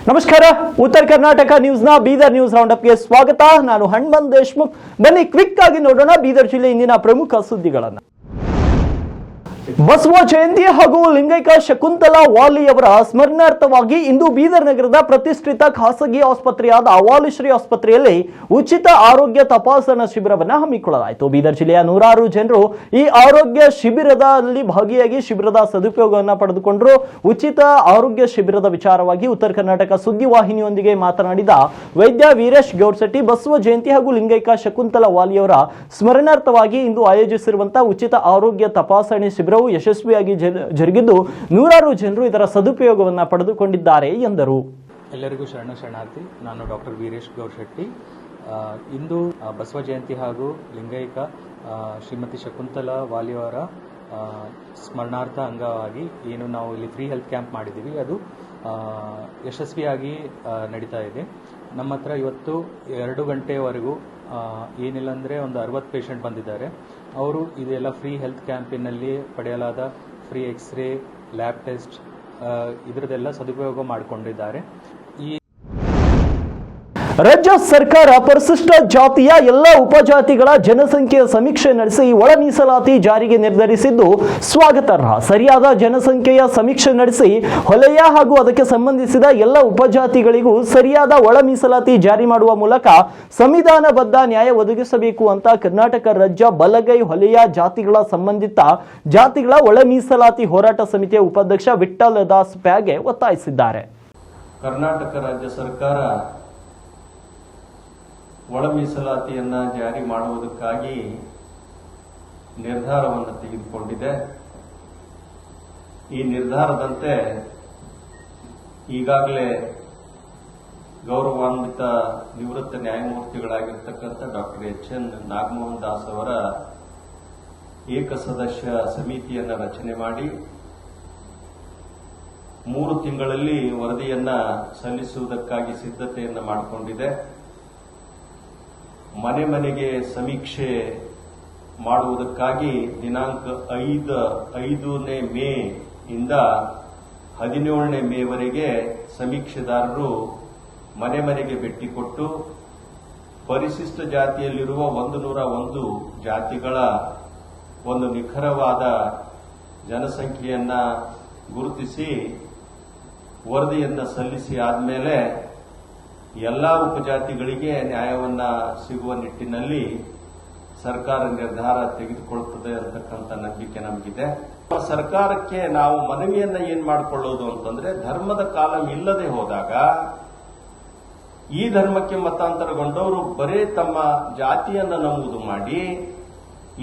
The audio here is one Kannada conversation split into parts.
ನಮಸ್ಕಾರ. ಉತ್ತರ ಕರ್ನಾಟಕ ನ್ಯೂಸ್ನ ಬೀದರ್ ನ್ಯೂಸ್ ರೌಂಡ್ ಅಪ್ಗೆ ಸ್ವಾಗತ. ನಾನು ಹನುಮಂತ್ ದೇಶ್ಮುಖ್. ಬನ್ನಿ ಕ್ವಿಕ್ ಆಗಿ ನೋಡೋಣ ಬೀದರ್ ಜಿಲ್ಲೆ ಇಂದಿನ ಪ್ರಮುಖ ಸುದ್ದಿಗಳನ್ನು. ಬಸವ ಜಯಂತಿ ಹಾಗೂ ಲಿಂಗೈಕ ಶಕುಂತಲಾ ವಾಲಿ ಅವರ ಸ್ಮರಣಾರ್ಥವಾಗಿ ಇಂದು ಬೀದರ್ ನಗರದ ಪ್ರತಿಷ್ಠಿತ ಖಾಸಗಿ ಆಸ್ಪತ್ರೆಯಾದ ವಾಲಿಶ್ರೀ ಆಸ್ಪತ್ರೆಯಲ್ಲಿ ಉಚಿತ ಆರೋಗ್ಯ ತಪಾಸಣಾ ಶಿಬಿರವನ್ನು ಹಮ್ಮಿಕೊಳ್ಳಲಾಯಿತು. ಬೀದರ್ ಜಿಲ್ಲೆಯ ನೂರಾರು ಜನರು ಈ ಆರೋಗ್ಯ ಶಿಬಿರದಲ್ಲಿ ಭಾಗಿಯಾಗಿ ಶಿಬಿರದ ಸದುಪಯೋಗವನ್ನು ಪಡೆದುಕೊಂಡರು. ಉಚಿತ ಆರೋಗ್ಯ ಶಿಬಿರದ ವಿಚಾರವಾಗಿ ಉತ್ತರ ಕರ್ನಾಟಕ ಸುದ್ದಿವಾಹಿನಿಯೊಂದಿಗೆ ಮಾತನಾಡಿದ ವೈದ್ಯ ವೀರೇಶ್ ಗೌಡ್ಸೆಟ್ಟಿ, ಬಸವ ಜಯಂತಿ ಹಾಗೂ ಲಿಂಗೈಕ ಶಕುಂತಲಾ ವಾಲಿಯವರ ಸ್ಮರಣಾರ್ಥವಾಗಿ ಇಂದು ಆಯೋಜಿಸಿರುವಂತಹ ಉಚಿತ ಆರೋಗ್ಯ ತಪಾಸಣೆ ಶಿಬಿರವು ಯಶಸ್ವಿಯಾಗಿ ಜರುಗಿದ್ದು ನೂರಾರು ಜನರು ಇದರ ಸದುಪಯೋಗವನ್ನು ಪಡೆದುಕೊಂಡಿದ್ದಾರೆ ಎಂದರು. ಎಲ್ಲರಿಗೂ ಶರಣಾರ್ಥಿ. ನಾನು ಡಾಕ್ಟರ್ ವೀರೇಶ್ ಗೌಡ್ಶೆಟ್ಟಿ. ಇಂದು ಬಸವ ಜಯಂತಿ ಹಾಗೂ ಲಿಂಗೈಕ ಶ್ರೀಮತಿ ಶಕುಂತಲಾ ವಾಲಿಯವರ ಸ್ಮರಣಾರ್ಥ ಅಂಗವಾಗಿ ಏನು ನಾವು ಇಲ್ಲಿ ಫ್ರೀ ಹೆಲ್ತ್ ಕ್ಯಾಂಪ್ ಮಾಡಿದ್ದೀವಿ, ಅದು ಯಶಸ್ವಿಯಾಗಿ ನಡೀತಾ ಇದೆ. ನಮ್ಮ ಹತ್ರ ಇವತ್ತು 2 ಗಂಟೆವರೆಗೂ ಏನಿಲ್ಲ ಅಂದರೆ ಒಂದು 60 ಪೇಷಂಟ್ ಬಂದಿದ್ದಾರೆ. ಅವರು ಇದೆಲ್ಲ ಫ್ರೀ ಹೆಲ್ತ್ ಕ್ಯಾಂಪಿನಲ್ಲಿ ಪಡೆಯಲಾದ ಫ್ರೀ ಎಕ್ಸ್ರೇ, ಲ್ಯಾಬ್ ಟೆಸ್ಟ್ ಇದರದೆಲ್ಲ ಸದುಪಯೋಗ ಮಾಡಿಕೊಂಡಿದ್ದಾರೆ. ರಾಜ್ಯ ಸರ್ಕಾರ ಪರಿಶಿಷ್ಟ ಜಾತಿಯ ಎಲ್ಲ ಉಪಜಾತಿಗಳ ಜನಸಂಖ್ಯೆಯ ಸಮೀಕ್ಷೆ ನಡೆಸಿ ಒಳ ಮೀಸಲಾತಿ ಜಾರಿಗೆ ನಿರ್ಧರಿಸಿದ್ದು ಸ್ವಾಗತಾರ್ಹ. ಸರಿಯಾದ ಜನಸಂಖ್ಯೆಯ ಸಮೀಕ್ಷೆ ನಡೆಸಿ ಹೊಲೆಯ ಹಾಗೂ ಅದಕ್ಕೆ ಸಂಬಂಧಿಸಿದ ಎಲ್ಲ ಉಪಜಾತಿಗಳಿಗೂ ಸರಿಯಾದ ಒಳ ಮೀಸಲಾತಿ ಜಾರಿ ಮಾಡುವ ಮೂಲಕ ಸಂವಿಧಾನಬದ್ಧ ನ್ಯಾಯ ಒದಗಿಸಬೇಕು ಅಂತ ಕರ್ನಾಟಕ ರಾಜ್ಯ ಬಲಗೈ ಹೊಲೆಯ ಜಾತಿಗಳ ಸಂಬಂಧಿತ ಜಾತಿಗಳ ಒಳ ಮೀಸಲಾತಿ ಹೋರಾಟ ಸಮಿತಿಯ ಉಪಾಧ್ಯಕ್ಷ ವಿಠ್ಠಲ್ ದಾಸ್ ಪ್ಯಾಗೆ ಒತ್ತಾಯಿಸಿದ್ದಾರೆ. ಕರ್ನಾಟಕ ರಾಜ್ಯ ಸರ್ಕಾರ ಒಳ ಮೀಸಲಾತಿಯನ್ನ ಜಾರಿ ಮಾಡುವುದಕ್ಕಾಗಿ ನಿರ್ಧಾರವನ್ನು ತೆಗೆದುಕೊಂಡಿದೆ. ಈ ನಿರ್ಧಾರದಂತೆ ಈಗಾಗಲೇ ಗೌರವಾನ್ವಿತ ನಿವೃತ್ತ ನ್ಯಾಯಮೂರ್ತಿಗಳಾಗಿರ್ತಕ್ಕಂಥ ಡಾಕ್ಟರ್ ಎಚ್.ಎನ್. ನಾಗಮೋಹನ್ ದಾಸ್ ಅವರ ಏಕಸದಸ್ಯ ಸಮಿತಿಯನ್ನು ರಚನೆ ಮಾಡಿ 3 ತಿಂಗಳಲ್ಲಿ ವರದಿಯನ್ನ ಸಲ್ಲಿಸುವುದಕ್ಕಾಗಿ ಸಿದ್ಧತೆಯನ್ನು ಮಾಡಿಕೊಂಡಿದೆ. ಮನೆ ಮನೆಗೆ ಸಮೀಕ್ಷೆ ಮಾಡುವುದಕ್ಕಾಗಿ ದಿನಾಂಕ 5ನೇ ಮೇ ಇಂದ 17ನೇ ಮೇವರೆಗೆ ಸಮೀಕ್ಷೆದಾರರು ಮನೆ ಮನೆಗೆ ಭೇಟಿ ಕೊಟ್ಟು ಪರಿಶಿಷ್ಟ ಜಾತಿಯಲ್ಲಿರುವ 101 ಜಾತಿಗಳ ಒಂದು ನಿಖರವಾದ ಜನಸಂಖ್ಯೆಯನ್ನ ಗುರುತಿಸಿ ವರದಿಯನ್ನ ಸಲ್ಲಿಸಿ ಆದಮೇಲೆ ಎಲ್ಲಾ ಉಪಜಾತಿಗಳಿಗೆ ನ್ಯಾಯವನ್ನ ಸಿಗುವ ನಿಟ್ಟಿನಲ್ಲಿ ಸರ್ಕಾರ ನಿರ್ಧಾರ ತೆಗೆದುಕೊಳ್ಳುತ್ತದೆ ಅಂತಕ್ಕಂಥ ನಂಬಿಕೆ ನಮಗಿದೆ. ಸರ್ಕಾರಕ್ಕೆ ನಾವು ಮನವಿಯನ್ನ ಏನ್ ಮಾಡಿಕೊಳ್ಳೋದು ಅಂತಂದ್ರೆ, ಧರ್ಮದ ಕಾಲಂ ಇಲ್ಲದೆ ಹೋದಾಗ ಈ ಧರ್ಮಕ್ಕೆ ಮತಾಂತರಗೊಂಡವರು ಬರೇ ತಮ್ಮ ಜಾತಿಯನ್ನ ನಮೂದು ಮಾಡಿ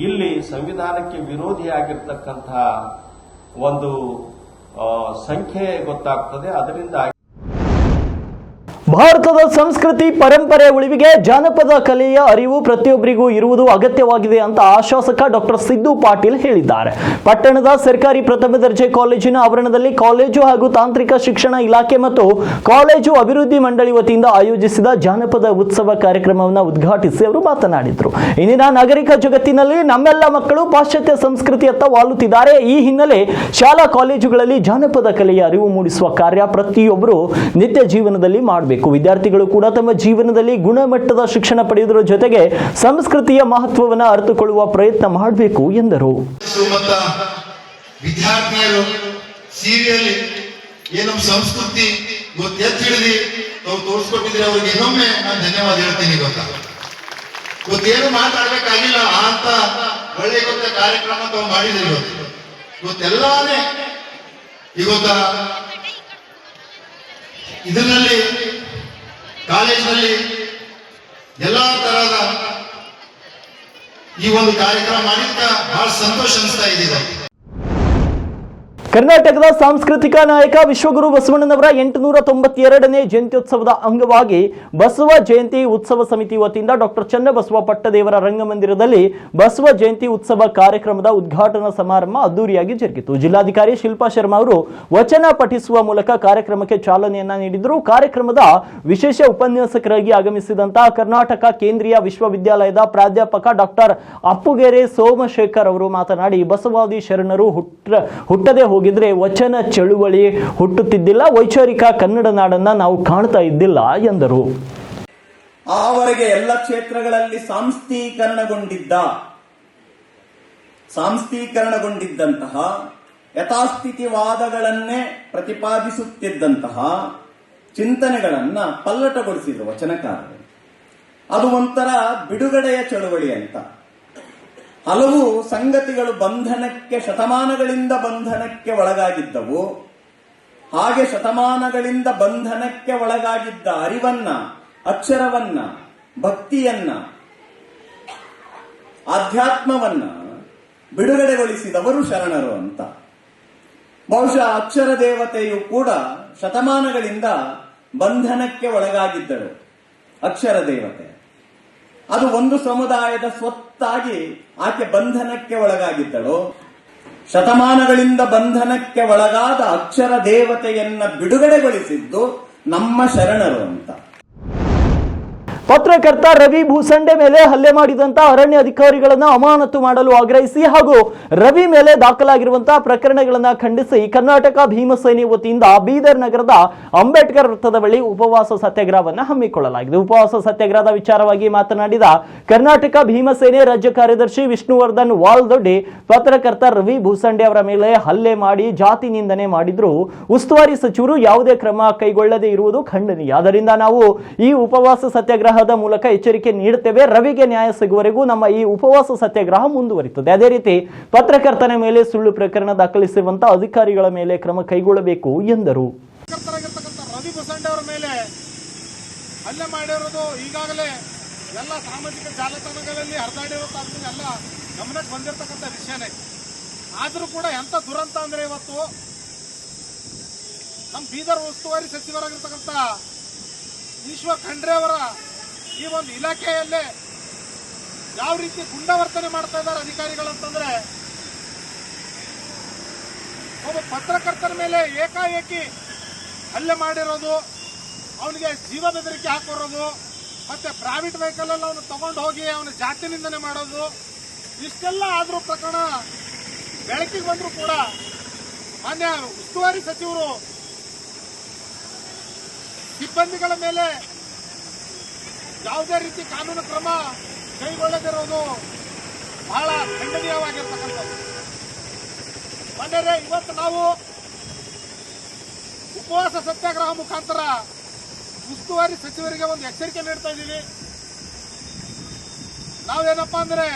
ಇಲ್ಲಿ ಸಂವಿಧಾನಕ್ಕೆ ವಿರೋಧಿಯಾಗಿರ್ತಕ್ಕಂತಹ ಒಂದು ಸಂಖ್ಯೆ ಗೊತ್ತಾಗ್ತದೆ. ಅದರಿಂದ ಭಾರತದ ಸಂಸ್ಕೃತಿ ಪರಂಪರೆ ಉಳಿವಿಗೆ ಜಾನಪದ ಕಲೆಯ ಅರಿವು ಪ್ರತಿಯೊಬ್ಬರಿಗೂ ಇರುವುದು ಅಗತ್ಯವಾಗಿದೆ ಅಂತ ಶಾಸಕ ಡಾಕ್ಟರ್ ಸಿದ್ದು ಪಾಟೀಲ್ ಹೇಳಿದ್ದಾರೆ. ಪಟ್ಟಣದ ಸರ್ಕಾರಿ ಪ್ರಥಮ ದರ್ಜೆ ಕಾಲೇಜಿನ ಆವರಣದಲ್ಲಿ ಕಾಲೇಜು ಹಾಗೂ ತಾಂತ್ರಿಕ ಶಿಕ್ಷಣ ಇಲಾಖೆ ಮತ್ತು ಕಾಲೇಜು ಅಭಿವೃದ್ಧಿ ಮಂಡಳಿ ವತಿಯಿಂದ ಆಯೋಜಿಸಿದ ಜಾನಪದ ಉತ್ಸವ ಕಾರ್ಯಕ್ರಮವನ್ನು ಉದ್ಘಾಟಿಸಿ ಅವರು ಮಾತನಾಡಿದರು. ಇಂದಿನ ನಾಗರಿಕ ಜಗತ್ತಿನಲ್ಲಿ ನಮ್ಮೆಲ್ಲ ಮಕ್ಕಳು ಪಾಶ್ಚಾತ್ಯ ಸಂಸ್ಕೃತಿಯತ್ತ ವಾಲುತ್ತಿದ್ದಾರೆ. ಈ ಹಿನ್ನೆಲೆ ಶಾಲಾ ಕಾಲೇಜುಗಳಲ್ಲಿ ಜಾನಪದ ಕಲೆಯ ಅರಿವು ಮೂಡಿಸುವ ಕಾರ್ಯ ಪ್ರತಿಯೊಬ್ಬರು ನಿತ್ಯ ಜೀವನದಲ್ಲಿ ಮಾಡಬೇಕು. ವಿದ್ಯಾರ್ಥಿಗಳು ಕೂಡ ತಮ್ಮ ಜೀವನದಲ್ಲಿ ಗುಣಮಟ್ಟದ ಶಿಕ್ಷಣ ಪಡೆಯುವುದರ ಜೊತೆಗೆ ಸಂಸ್ಕೃತಿಯ ಮಹತ್ವವನ್ನು ಅರಿತುಕೊಳ್ಳುವ ಪ್ರಯತ್ನ ಮಾಡಬೇಕು ಎಂದರು. ವಿದ್ಯಾರ್ಥಿಗಳು ಸೀರಿಯಲ್ ಏನು ಸಂಸ್ಕೃತಿ ತಿಳಿದು ತಾವು ತೋರಿಸ್ಕೊಟ್ಟಿದ್ರೆ ಅವ್ರಿಗೆ ಇನ್ನೊಮ್ಮೆ ನಾನು ಧನ್ಯವಾದ ಹೇಳ್ತೀನಿ. ಇವತ್ತೇನು ಮಾತಾಡ್ಬೇಕಾಗಿಲ್ಲ ಅಂತ ಒಳ್ಳೆ ಗೊತ್ತ ಕಾರ್ಯಕ್ರಮ ತಾವು ಮಾಡಿದ್ರಿ. ಇವತ್ತೆಲ್ಲಾನೇ ಇವತ್ತ ಇದರಲ್ಲಿ ಕಾಲೇಜಿನಲ್ಲಿ ಎಲ್ಲಾ ತರಹದ ಈ ಒಂದು ಕಾರ್ಯಕ್ರಮ ಮಾಡಿದ್ದ ಬಹಳ ಸಂತೋಷ ಅನಿಸ್ತಾ ಇದೆ. ಕರ್ನಾಟಕದ ಸಾಂಸ್ಕೃತಿಕ ನಾಯಕ ವಿಶ್ವಗುರು ಬಸವಣ್ಣನವರ 892ನೇ ಜಯಂತ್ಯೋತ್ಸವದ ಅಂಗವಾಗಿ ಬಸವ ಜಯಂತಿ ಉತ್ಸವ ಸಮಿತಿ ವತಿಯಿಂದ ಡಾಕ್ಟರ್ ಚನ್ನಬಸವ ಪಟ್ಟದೇವರ ರಂಗಮಂದಿರದಲ್ಲಿ ಬಸವ ಜಯಂತಿ ಉತ್ಸವ ಕಾರ್ಯಕ್ರಮದ ಉದ್ಘಾಟನಾ ಸಮಾರಂಭ ಅದ್ದೂರಿಯಾಗಿ ಜರುಗಿತು. ಜಿಲ್ಲಾಧಿಕಾರಿ ಶಿಲ್ಪಾ ಶರ್ಮಾ ಅವರು ವಚನ ಪಠಿಸುವ ಮೂಲಕ ಕಾರ್ಯಕ್ರಮಕ್ಕೆ ಚಾಲನೆಯನ್ನ ನೀಡಿದರು. ಕಾರ್ಯಕ್ರಮದ ವಿಶೇಷ ಉಪನ್ಯಾಸಕರಾಗಿ ಆಗಮಿಸಿದಂತಹ ಕರ್ನಾಟಕ ಕೇಂದ್ರೀಯ ವಿಶ್ವವಿದ್ಯಾಲಯದ ಪ್ರಾಧ್ಯಾಪಕ ಡಾಕ್ಟರ್ ಅಪ್ಪುಗೆರೆ ಸೋಮಶೇಖರ್ ಅವರು ಮಾತನಾಡಿ, ಬಸವಾದಿ ಶರಣರು ಹುಟ್ಟದೆ ಹೋಗಿ ಹೋಗಿದ್ರೆ ವಚನ ಚಳುವಳಿ ಹುಟ್ಟುತ್ತಿದ್ದಿಲ್ಲ, ವೈಚಾರಿಕ ಕನ್ನಡ ನಾಡನ್ನ ನಾವು ಕಾಣ್ತಾ ಇದ್ದಿಲ್ಲ ಎಂದರು. ಆವರೆಗೆ ಎಲ್ಲ ಕ್ಷೇತ್ರಗಳಲ್ಲಿ ಸಾಂಸ್ಥೀಕರಣಗೊಂಡಿದ್ದಂತಹ ಯಥಾಸ್ಥಿತಿವಾದಗಳನ್ನೇ ಪ್ರತಿಪಾದಿಸುತ್ತಿದ್ದಂತಹ ಚಿಂತನೆಗಳನ್ನ ಪಲ್ಲಟಗೊಳಿಸಿದ್ರು ವಚನಕಾರರು. ಅದು ಒಂಥರ ಬಿಡುಗಡೆಯ ಚಳುವಳಿ ಅಂತ. ಹಲವು ಸಂಗತಿಗಳು ಶತಮಾನಗಳಿಂದ ಬಂಧನಕ್ಕೆ ಒಳಗಾಗಿದ್ದವು. ಹಾಗೆ ಶತಮಾನಗಳಿಂದ ಬಂಧನಕ್ಕೆ ಒಳಗಾಗಿದ್ದ ಅರಿವನ್ನ, ಅಕ್ಷರವನ್ನ, ಭಕ್ತಿಯನ್ನ, ಆಧ್ಯಾತ್ಮವನ್ನ ಬಿಡುಗಡೆಗೊಳಿಸಿದವರು ಶರಣರು ಅಂತ. ಬಹುಶಃ ಅಕ್ಷರ ದೇವತೆಯು ಕೂಡ ಶತಮಾನಗಳಿಂದ ಬಂಧನಕ್ಕೆ ಒಳಗಾಗಿದ್ದಳು. ಅಕ್ಷರ ದೇವತೆ ಅದು ಒಂದು ಸಮುದಾಯದ ಸ್ವತ್ತಾಗಿ ಆಕೆ ಬಂಧನಕ್ಕೆ ಒಳಗಾಗಿದ್ದಳು. ಶತಮಾನಗಳಿಂದ ಬಂಧನಕ್ಕೆ ಒಳಗಾದ ಅಕ್ಷರ ದೇವತೆಯನ್ನ ಬಿಡುಗಡೆಗೊಳಿಸಿದ್ದು ನಮ್ಮ ಶರಣರು ಅಂತ. ಪತ್ರಕರ್ತ ರವಿ ಭೂಸಂಡೆ ಮೇಲೆ ಹಲ್ಲೆ ಮಾಡಿದಂತಹ ಅರಣ್ಯ ಅಧಿಕಾರಿಗಳನ್ನು ಅಮಾನತು ಮಾಡಲು ಆಗ್ರಹಿಸಿ ಹಾಗೂ ರವಿ ಮೇಲೆ ದಾಖಲಾಗಿರುವಂತಹ ಪ್ರಕರಣಗಳನ್ನು ಖಂಡಿಸಿ ಕರ್ನಾಟಕ ಭೀಮಸೇನೆ ವತಿಯಿಂದ ಬೀದರ್ ನಗರದ ಅಂಬೇಡ್ಕರ್ ವೃತ್ತದ ಬಳಿ ಉಪವಾಸ ಸತ್ಯಾಗ್ರಹವನ್ನು ಹಮ್ಮಿಕೊಳ್ಳಲಾಗಿದೆ. ಉಪವಾಸ ಸತ್ಯಾಗ್ರಹದ ವಿಚಾರವಾಗಿ ಮಾತನಾಡಿದ ಕರ್ನಾಟಕ ಭೀಮಸೇನೆ ರಾಜ್ಯ ಕಾರ್ಯದರ್ಶಿ ವಿಷ್ಣುವರ್ಧನ್ ವಾಲ್ದೊಡ್ಡಿ, ಪತ್ರಕರ್ತ ರವಿ ಭೂಸಂಡೆ ಅವರ ಮೇಲೆ ಹಲ್ಲೆ ಮಾಡಿ ಜಾತಿ ನಿಂದನೆ ಮಾಡಿದ್ರು ಉಸ್ತುವಾರಿ ಸಚಿವರು ಯಾವುದೇ ಕ್ರಮ ಕೈಗೊಳ್ಳದೇ ಇರುವುದು ಖಂಡನೀಯ. ಆದ್ದರಿಂದ ನಾವು ಈ ಉಪವಾಸ ಸತ್ಯಾಗ್ರಹ ಮೂಲಕ ಎಚ್ಚರಿಕೆ ನೀಡುತ್ತೇವೆ. ರವಿಗೆ ನ್ಯಾಯ ಸಿಗುವವರೆಗೂ ನಮ್ಮ ಈ ಉಪವಾಸ ಸತ್ಯಾಗ್ರಹ ಮುಂದುವರಿಯುತ್ತದೆ. ಅದೇ ರೀತಿ ಪತ್ರಕರ್ತನ ಮೇಲೆ ಸುಳ್ಳು ಪ್ರಕರಣ ದಾಖಲಿಸಿರುವಂತಹ ಅಧಿಕಾರಿಗಳ ಮೇಲೆ ಕ್ರಮ ಕೈಗೊಳ್ಳಬೇಕು ಎಂದರು. ರವಿ ಭೂಸಂಡೆ ಅವರ ಮೇಲೆ ಹಲ್ಲೆ ಮಾಡಿರೋದು ಈಗಾಗಲೇ ಎಲ್ಲ ಸಾಮಾಜಿಕ ಜಾಲತಾಣಗಳಲ್ಲಿ ಹರಿದಾಡಿರೋದು ಎಲ್ಲ ಗಮನಕ್ಕೆ ಬಂದಿರತಕ್ಕಂಥ ವಿಷಯನೇ. ಆದರೂ ಕೂಡ ಎಂತ ದುರಂತ ಅಂದ್ರೆ ಇವತ್ತು ನಮ್ಮ ಬೀದರ್ ಉಸ್ತುವಾರಿ ಸಚಿವರಾಗಿರ್ತಕ್ಕಂಥ ಈಶ್ವರ್ ಖಂಡ್ರೆ ಅವರ ಈ ಒಂದು ಇಲಾಖೆಯಲ್ಲೇ ಯಾವ ರೀತಿ ಗುಂಡವರ್ತನೆ ಮಾಡ್ತಾ ಇದ್ದಾರೆ ಅಧಿಕಾರಿಗಳಂತಂದ್ರೆ, ಒಬ್ಬ ಪತ್ರಕರ್ತರ ಮೇಲೆ ಏಕಾಏಕಿ ಹಲ್ಲೆ ಮಾಡಿರೋದು, ಅವನಿಗೆ ಜೀವ ಬೆದರಿಕೆ ಹಾಕಿರೋದು, ಮತ್ತೆ ಪ್ರೈವೇಟ್ ವೆಹಿಕಲ್ ಅಲ್ಲಿ ಅವನು ತಗೊಂಡು ಹೋಗಿ ಅವನ ಜಾತಿ ನಿಂದನೆ ಮಾಡೋದು, ಇಷ್ಟೆಲ್ಲ ಆದ್ರೂ ಪ್ರಕರಣ ಬೆಳಕಿಗೆ ಬಂದರೂ ಕೂಡ ಮಾನ್ಯ ಉಸ್ತುವಾರಿ ಸಚಿವರು ಸಿಬ್ಬಂದಿಗಳ ಮೇಲೆ ಯಾವುದೇ ರೀತಿ ಕಾನೂನು ಕ್ರಮ ಕೈಗೊಳ್ಳದಿರೋದು ಬಹಳ ಖಂಡನೀಯವಾಗಿರ್ತಕ್ಕಂಥದ್ದು. ಮಾನ್ಯರೇ, ಇವತ್ತು ನಾವು ಉಪವಾಸ ಸತ್ಯಾಗ್ರಹ ಮುಖಾಂತರ ಉಸ್ತುವಾರಿ ಸಚಿವರಿಗೆ ಒಂದು ಎಚ್ಚರಿಕೆ ನೀಡ್ತಾ ಇದ್ದೀವಿ. ನಾವೇನಪ್ಪಾ ಅಂದ್ರೆ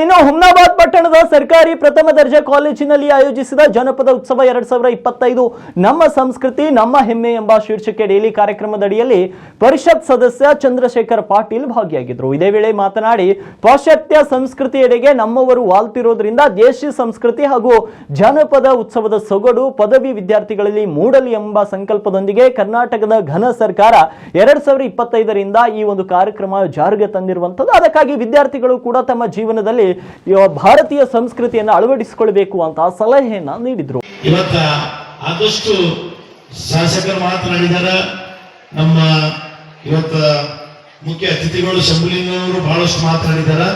ಇನ್ನು ಹುಮ್ನಾಬಾದ್ ಪಟ್ಟಣದ ಸರ್ಕಾರಿ ಪ್ರಥಮ ದರ್ಜೆ ಕಾಲೇಜಿನಲ್ಲಿ ಆಯೋಜಿಸಿದ ಜನಪದ ಉತ್ಸವ 2025 ನಮ್ಮ ಸಂಸ್ಕೃತಿ ನಮ್ಮ ಹೆಮ್ಮೆ ಎಂಬ ಶೀರ್ಷಿಕೆಯಲ್ಲಿ ಕಾರ್ಯಕ್ರಮದಡಿಯಲ್ಲಿ ಪರಿಷತ್ ಸದಸ್ಯ ಚಂದ್ರಶೇಖರ್ ಪಾಟೀಲ್ ಭಾಗಿಯಾಗಿದ್ದರು. ಇದೇ ವೇಳೆ ಮಾತನಾಡಿ, ಪಾಶ್ಚಾತ್ಯ ಸಂಸ್ಕೃತಿಯೆಡೆಗೆ ನಮ್ಮವರು ವಾಲ್ತಿರೋದ್ರಿಂದ ದೇಶಿ ಸಂಸ್ಕೃತಿ ಹಾಗೂ ಜನಪದ ಉತ್ಸವದ ಸೊಗಡು ಪದವಿ ವಿದ್ಯಾರ್ಥಿಗಳಲ್ಲಿ ಮೂಡಲಿ ಎಂಬ ಸಂಕಲ್ಪದೊಂದಿಗೆ ಕರ್ನಾಟಕದ ಘನ ಸರ್ಕಾರ 2025ರಿಂದ ಈ ಒಂದು ಕಾರ್ಯಕ್ರಮ ಜಾರಿಗೆ ತಂದಿರುವಂತದ್ದು. ಅದಕ್ಕಾಗಿ ವಿದ್ಯಾರ್ಥಿಗಳು ಕೂಡ ತಮ್ಮ ಜೀವನ ಭಾರತೀಯ ಸಂಸ್ಕೃತಿಯನ್ನು ಅಳವಡಿಸಿಕೊಳ್ಳಬೇಕು ಅಂತ ಸಲಹೆಯನ್ನ ನೀಡಿದ್ರು. ಇವತ್ತ ಆದಷ್ಟು ಶಾಸಕರು ಮಾತನಾಡಿದ್ದಾರೆ. ನಮ್ಮ ಇವತ್ತ ಮುಖ್ಯ ಅತಿಥಿಗಳು ಶಂಭುಲಿಂಗವರು ಬಹಳಷ್ಟು ಮಾತನಾಡಿದ್ದಾರೆ.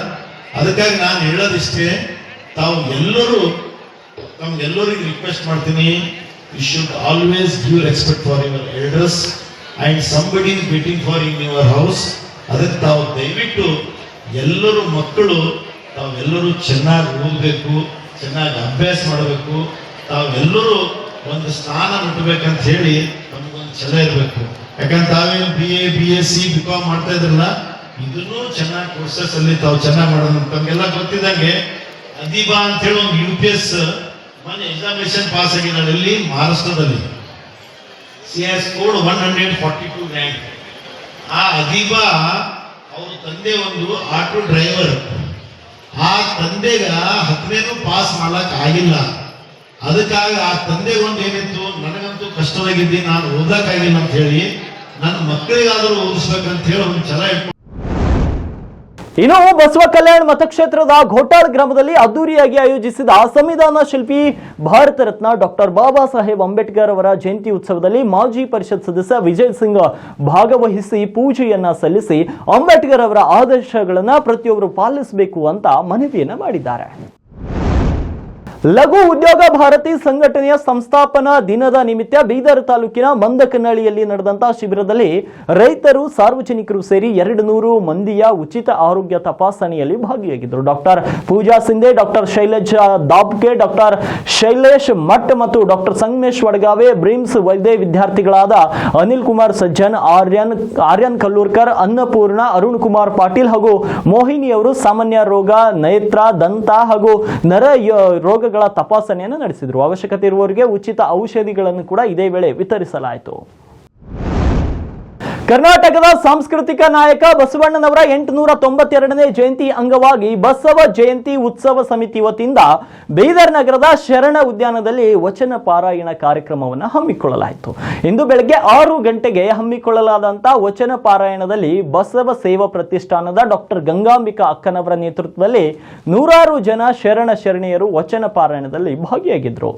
ಅದಕ್ಕಾಗಿ ನಾನು ಹೇಳೋದಿಷ್ಟೇ, ತಮ್ಗೆಲ್ಲರಿಗೂ ರಿಕ್ವೆಸ್ಟ್ ಮಾಡ್ತೀನಿ, you should always give respect for your elders and somebody is waiting for in your house. ಅದಕ್ಕೆ ತಾವು ದಯವಿಟ್ಟು ಎಲ್ಲರೂ ಮಕ್ಕಳು ತಾವೆಲ್ಲರೂ ಚೆನ್ನಾಗಿ ಓದಬೇಕು, ಚೆನ್ನಾಗಿ ಅಭ್ಯಾಸ ಮಾಡಬೇಕು, ತಾವೆಲ್ಲರೂ ಒಂದು ಸ್ಥಾನ ಮುಟ್ಟಬೇಕಂತ ಹೇಳಿ ನಮಗೊಂದು ಛಲ ಇರಬೇಕು. ಯಾಕಂದ್ರೆ ತಾವೇನು BA, BSc, BCom ಮಾಡ್ತಾ ಇದ್ರಲ್ಲ, ಇದನ್ನೂ ಚೆನ್ನಾಗಿ ಕೋರ್ಸಸ್ ಅಲ್ಲಿ ತಾವು ಚೆನ್ನಾಗಿ ಮಾಡೋದು. ತಮಗೆಲ್ಲ ಗೊತ್ತಿದ್ದಂಗೆ ಅದಿಬಾ ಅಂತ ಹೇಳಿ ಒಂದು UPS ಮೊನ್ನೆ ಎಕ್ಸಾಮಿನೇಷನ್ ಪಾಸ್ ಆಗಿದೆ ಅಲ್ಲಿ ಮಹಾರಾಷ್ಟ್ರದಲ್ಲಿ. she has scored 142 rank. ಆ ಅದಿಬಾ ಅವ್ರ ತಂದೆ ಒಂದು ಆಟೋ ಡ್ರೈವರ್. ಆ ತಂದೆಗ 10ನೇನೂ ಪಾಸ್ ಮಾಡ್ಲಕ್ ಆಗಿಲ್ಲ. ಅದಕ್ಕಾಗಿ ಆ ತಂದೆಗೊಂದು ಏನಿತ್ತು, ನನಗಂತೂ ಕಷ್ಟವಾಗಿದ್ದಿ, ನಾನು ಓದಕ್ಕಾಗಿಲ್ಲ ಅಂತ ಹೇಳಿ ನನ್ನ ಮಕ್ಕಳಿಗಾದರೂ ಓದಿಸ್ಬೇಕಂತ ಹೇಳಿ ಒಂದು ಛಲ ಇಟ್ಕೊಂಡು. ಇನ್ನು ಬಸವ ಕಲ್ಯಾಣ ಮತಕ್ಷೇತ್ರದ ಘೋಟಾಳ್ ಗ್ರಾಮದಲ್ಲಿ ಅದ್ದೂರಿಯಾಗಿ ಆಯೋಜಿಸಿದ ಸಂವಿಧಾನ ಶಿಲ್ಪಿ ಭಾರತ ರತ್ನ ಡಾಕ್ಟರ್ ಬಾಬಾ ಸಾಹೇಬ್ ಅಂಬೇಡ್ಕರ್ ಅವರ ಜಯಂತಿ ಉತ್ಸವದಲ್ಲಿ ಮಾಜಿ ಪರಿಷತ್ ಸದಸ್ಯ ವಿಜಯ್ ಸಿಂಗ್ ಭಾಗವಹಿಸಿ ಪೂಜೆಯನ್ನ ಸಲ್ಲಿಸಿ ಅಂಬೇಡ್ಕರ್ ಅವರ ಆದರ್ಶಗಳನ್ನ ಪ್ರತಿಯೊಬ್ಬರು ಪಾಲಿಸಬೇಕು ಅಂತ ಮನವಿಯನ್ನ ಮಾಡಿದ್ದಾರೆ. ಲಘು ಉದ್ಯೋಗ ಭಾರತಿ ಸಂಘಟನೆಯ ಸಂಸ್ಥಾಪನಾ ದಿನದ ನಿಮಿತ್ತ ಬೀದರ್ ತಾಲೂಕಿನ ಮಂದಕನಹಳ್ಳಿಯಲ್ಲಿ ನಡೆದಂತಹ ಶಿಬಿರದಲ್ಲಿ ರೈತರು ಸಾರ್ವಜನಿಕರು ಸೇರಿ 200 ಮಂದಿಯ ಉಚಿತ ಆರೋಗ್ಯ ತಪಾಸಣೆಯಲ್ಲಿ ಭಾಗಿಯಾಗಿದ್ದರು. ಡಾಕ್ಟರ್ ಪೂಜಾ ಸಿಂಧೆ, ಡಾಕ್ಟರ್ ಶೈಲಜಾ ದಾಬ್ಗೆ, ಡಾಕ್ಟರ್ ಶೈಲೇಶ್ ಮಠ್ ಮತ್ತು ಡಾಕ್ಟರ್ ಸಂಗಮೇಶ್ ವಡಗಾವೆ, ಬ್ರಿಮ್ಸ್ ವೈದ್ಯ ವಿದ್ಯಾರ್ಥಿಗಳಾದ ಅನಿಲ್ ಕುಮಾರ್ ಸಜ್ಜನ್, ಆರ್ಯನ್ ಕಲ್ಲೂರ್ಕರ್, ಅನ್ನಪೂರ್ಣ, ಅರುಣ್ ಕುಮಾರ್ ಪಾಟೀಲ್ ಹಾಗೂ ಮೋಹಿನಿ ಅವರು ಸಾಮಾನ್ಯ ರೋಗ, ನೇತ್ರ, ದಂತ ಹಾಗೂ ನರ ರೋಗಗಳ ತಪಾಸಣೆಯನ್ನು ನಡೆಸಿದರು. ಅವಶ್ಯಕತೆ ಇರುವವರಿಗೆ ಉಚಿತ ಔಷಧಿಗಳನ್ನು ಕೂಡ ಇದೇ ವೇಳೆ ವಿತರಿಸಲಾಯಿತು. ಕರ್ನಾಟಕದ ಸಾಂಸ್ಕೃತಿಕ ನಾಯಕ ಬಸವಣ್ಣನವರ 892ನೇ ಜಯಂತಿ ಅಂಗವಾಗಿ ಬಸವ ಜಯಂತಿ ಉತ್ಸವ ಸಮಿತಿ ವತಿಯಿಂದ ಬೀದರ್ ನಗರದ ಶರಣ ಉದ್ಯಾನದಲ್ಲಿ ವಚನ ಪಾರಾಯಣ ಕಾರ್ಯಕ್ರಮವನ್ನು ಹಮ್ಮಿಕೊಳ್ಳಲಾಯಿತು. ಇಂದು ಬೆಳಗ್ಗೆ 6 ಗಂಟೆಗೆ ಹಮ್ಮಿಕೊಳ್ಳಲಾದಂತಹ ವಚನ ಪಾರಾಯಣದಲ್ಲಿ ಬಸವ ಸೇವಾ ಪ್ರತಿಷ್ಠಾನದ ಡಾಕ್ಟರ್ ಗಂಗಾಂಬಿಕಾ ಅಕ್ಕನವರ ನೇತೃತ್ವದಲ್ಲಿ 100 ಜನ ಶರಣ ಶರಣೆಯರು ವಚನ ಪಾರಾಯಣದಲ್ಲಿ ಭಾಗಿಯಾಗಿದ್ದರು.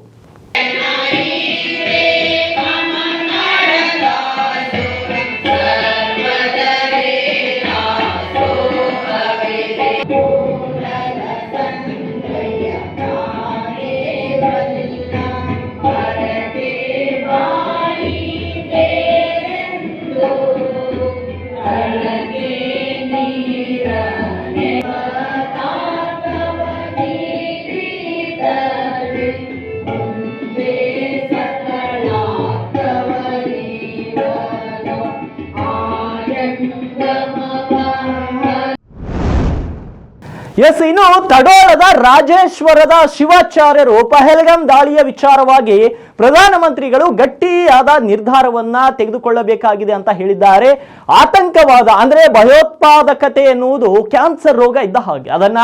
ಇನ್ನು ತಡೋಳದ ರಾಜೇಶ್ವರದ ಶಿವಾಚಾರ್ಯರು ಪಹಲ್ಗಾಮ್ ದಾಳಿಯ ವಿಚಾರವಾಗಿ ಪ್ರಧಾನಮಂತ್ರಿಗಳು ಗಟ್ಟಿಯಾದ ನಿರ್ಧಾರವನ್ನ ತೆಗೆದುಕೊಳ್ಳಬೇಕಾಗಿದೆ ಅಂತ ಹೇಳಿದ್ದಾರೆ. ಆತಂಕವಾದ ಅಂದ್ರೆ ಭಯೋತ್ಪಾದಕತೆ ಎನ್ನುವುದು ಕ್ಯಾನ್ಸರ್ ರೋಗ ಇದ್ದ ಹಾಗೆ, ಅದನ್ನ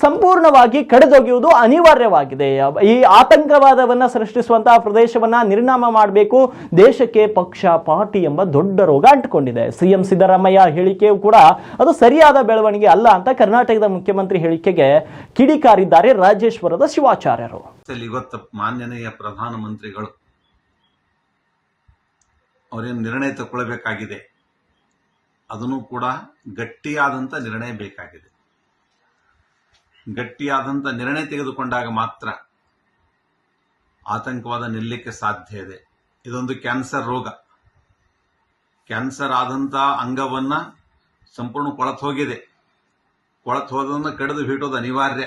ಸಂಪೂರ್ಣವಾಗಿ ಕಡಿದೊಗೆಯುವುದು ಅನಿವಾರ್ಯವಾಗಿದೆ. ಈ ಆತಂಕವಾದವನ್ನ ಸೃಷ್ಟಿಸುವಂತಹ ಪ್ರದೇಶವನ್ನ ನಿರ್ನಾಮ ಮಾಡಬೇಕು. ದೇಶಕ್ಕೆ ಪಕ್ಷ ಪಾರ್ಟಿ ಎಂಬ ದೊಡ್ಡ ರೋಗ ಅಂಟಿಕೊಂಡಿದೆ. ಸಿಎಂ ಸಿದ್ದರಾಮಯ್ಯ ಹೇಳಿಕೆಯೂ ಕೂಡ ಅದು ಸರಿಯಾದ ಬೆಳವಣಿಗೆ ಅಲ್ಲ ಅಂತ ಕರ್ನಾಟಕದ ಮುಖ್ಯಮಂತ್ರಿ ಹೇಳಿಕೆಗೆ ಕಿಡಿಕಾರಿದ್ದಾರೆ ರಾಜೇಶ್ವರದ ಶಿವಾಚಾರ್ಯರು. ಇವತ್ತು ಮಾನ್ಯನೀಯ ಪ್ರಧಾನಮಂತ್ರಿಗಳು ಅವರೇನು ನಿರ್ಣಯ ತಗೊಳ್ಳಬೇಕಾಗಿದೆ, ಅದನ್ನು ಕೂಡ ಗಟ್ಟಿಯಾದಂಥ ನಿರ್ಣಯ ಬೇಕಾಗಿದೆ. ಗಟ್ಟಿಯಾದಂಥ ನಿರ್ಣಯ ತೆಗೆದುಕೊಂಡಾಗ ಮಾತ್ರ ಆತಂಕವಾದ ನಿಲ್ಲಕ್ಕೆ ಸಾಧ್ಯ ಇದೆ. ಇದೊಂದು ಕ್ಯಾನ್ಸರ್ ರೋಗ. ಕ್ಯಾನ್ಸರ್ ಆದಂಥ ಅಂಗವನ್ನ ಸಂಪೂರ್ಣ ಕೊಳತು ಹೋಗಿದೆ. ಕೊಳತು ಹೋದನ್ನು ಕಡಿದು ಬಿಟ್ಟೋದು ಅನಿವಾರ್ಯ.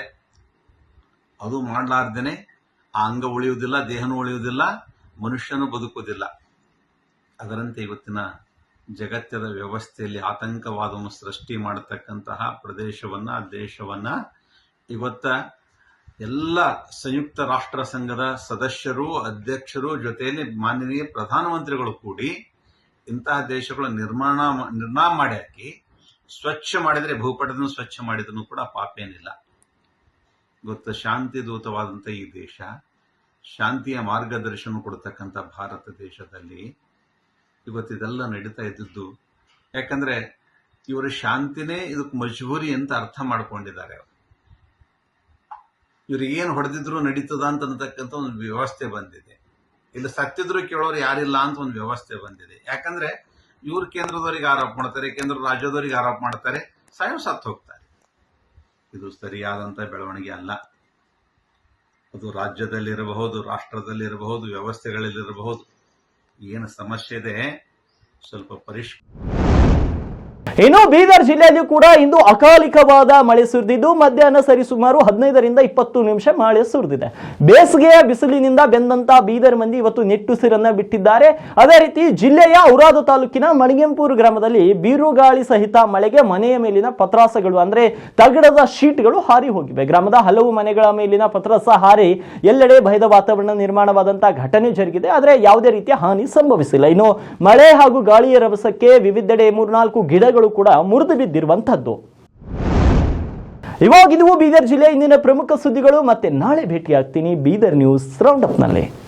ಅದು ಮಾಡಲಾರ್ದೇನೆ ಆ ಅಂಗ ಉಳಿಯುವುದಿಲ್ಲ, ದೇಹನೂ ಉಳಿಯುವುದಿಲ್ಲ, ಮನುಷ್ಯನೂ ಬದುಕುವುದಿಲ್ಲ. ಅದರಂತೆ ಇವತ್ತಿನ ಜಗತ್ತದ ವ್ಯವಸ್ಥೆಯಲ್ಲಿ ಆತಂಕವಾದವನ್ನು ಸೃಷ್ಟಿ ಮಾಡತಕ್ಕಂತಹ ಪ್ರದೇಶವನ್ನ, ದೇಶವನ್ನ ಇವತ್ತ ಎಲ್ಲ ಸಂಯುಕ್ತ ರಾಷ್ಟ್ರ ಸಂಘದ ಸದಸ್ಯರು, ಅಧ್ಯಕ್ಷರು ಜೊತೆಯಲ್ಲಿ ಮಾನನೀಯ ಪ್ರಧಾನಮಂತ್ರಿಗಳು ಕೂಡಿ ಇಂತಹ ದೇಶಗಳ ನಿರ್ಮಾಣ ಮಾಡಿ ಹಾಕಿ ಸ್ವಚ್ಛ ಮಾಡಿದರೆ, ಭೂಪಟವನ್ನು ಸ್ವಚ್ಛ ಮಾಡಿದ್ರು ಕೂಡ ಪಾಪೇನಿಲ್ಲ. ಇವತ್ತು ಶಾಂತಿ ದೂತವಾದಂಥ ಈ ದೇಶ, ಶಾಂತಿಯ ಮಾರ್ಗದರ್ಶನ ಕೊಡ್ತಕ್ಕಂಥ ಭಾರತ ದೇಶದಲ್ಲಿ ಇವತ್ತಿದೆಲ್ಲ ನಡೀತಾ ಇದ್ದದ್ದು ಯಾಕಂದ್ರೆ ಇವರು ಶಾಂತಿನೇ ಇದಕ್ಕೆ ಮಜಬೂರಿ ಅಂತ ಅರ್ಥ ಮಾಡ್ಕೊಂಡಿದ್ದಾರೆ. ಇವ್ರಿಗೆ ಏನು ಹೊಡೆದಿದ್ರು ನಡೀತದ ಅಂತಕ್ಕಂಥ ಒಂದು ವ್ಯವಸ್ಥೆ ಬಂದಿದೆ. ಇಲ್ಲಿ ಸತ್ತಿದ್ರು ಕೇಳೋರು ಯಾರಿಲ್ಲ ಅಂತ ಒಂದು ವ್ಯವಸ್ಥೆ ಬಂದಿದೆ. ಯಾಕಂದ್ರೆ ಇವ್ರು ಕೇಂದ್ರದವರಿಗೆ ಆರೋಪ ಮಾಡ್ತಾರೆ, ಕೇಂದ್ರ ರಾಜ್ಯದವರಿಗೆ ಆರೋಪ ಮಾಡ್ತಾರೆ, ಸತ್ತು ಹೋಗ್ತಾರೆ. ಇದು ಸರಿಯಾದಂತ ಬೆಳವಣಿಗೆ ಅಲ್ಲ. ಅದು ರಾಜ್ಯದಲ್ಲಿರಬಹುದು, ರಾಷ್ಟ್ರದಲ್ಲಿರಬಹುದು, ವ್ಯವಸ್ಥೆಗಳಲ್ಲಿರಬಹುದು. ಏನು ಸಮಸ್ಯೆ ಇದೆ ಸ್ವಲ್ಪ ಇನ್ನು ಬೀದರ್ ಜಿಲ್ಲೆಯಲ್ಲೂ ಕೂಡ ಇಂದು ಅಕಾಲಿಕವಾದ ಮಳೆ ಸುರಿದಿದ್ದು ಮಧ್ಯಾಹ್ನ ಸರಿಸುಮಾರು 15ರಿಂದ 20 ನಿಮಿಷ ಮಳೆ ಸುರಿದಿದೆ. ಬೇಸಿಗೆಯ ಬಿಸಿಲಿನಿಂದ ಬೆಂದಂತ ಬೀದರ್ ಮಂದಿ ಇವತ್ತು ನಿಟ್ಟುಸಿರನ್ನ ಬಿಟ್ಟಿದ್ದಾರೆ. ಅದೇ ರೀತಿ ಜಿಲ್ಲೆಯ ಔರಾದ ತಾಲೂಕಿನ ಮಣಿಗೆಂಪೂರ್ ಗ್ರಾಮದಲ್ಲಿ ಬಿರುಗಾಳಿ ಸಹಿತ ಮಳೆಗೆ ಮನೆಯ ಮೇಲಿನ ಪತ್ರಾಸಗಳು ಅಂದ್ರೆ ತಗಡದ ಶೀಟ್ಗಳು ಹಾರಿ ಹೋಗಿವೆ. ಗ್ರಾಮದ ಹಲವು ಮನೆಗಳ ಮೇಲಿನ ಪತ್ರಾಸ ಹಾರಿ ಎಲ್ಲೆಡೆ ಭಯದ ವಾತಾವರಣ ನಿರ್ಮಾಣವಾದಂತಹ ಘಟನೆ ಜರುಗಿದೆ. ಆದರೆ ಯಾವುದೇ ರೀತಿಯ ಹಾನಿ ಸಂಭವಿಸಿಲ್ಲ. ಇನ್ನು ಮಳೆ ಹಾಗೂ ಗಾಳಿಯ ರಭಸಕ್ಕೆ ವಿವಿಧೆಡೆ 3-4 ಗಿಡಗಳು ಕೂಡ ಮುರಿದು ಬಿದ್ದಿರುವಂತದ್ದು. ಇವಾಗಿದುವು ಬೀದರ್ ಜಿಲ್ಲೆ ಇಂದಿನ ಪ್ರಮುಖ ಸುದ್ದಿಗಳು. ಮತ್ತೆ ನಾಳೆ ಭೇಟಿಯಾಗ್ತೀನಿ ಬೀದರ್ ನ್ಯೂಸ್ ರೌಂಡ್ ಅಪ್ ನಲ್ಲಿ.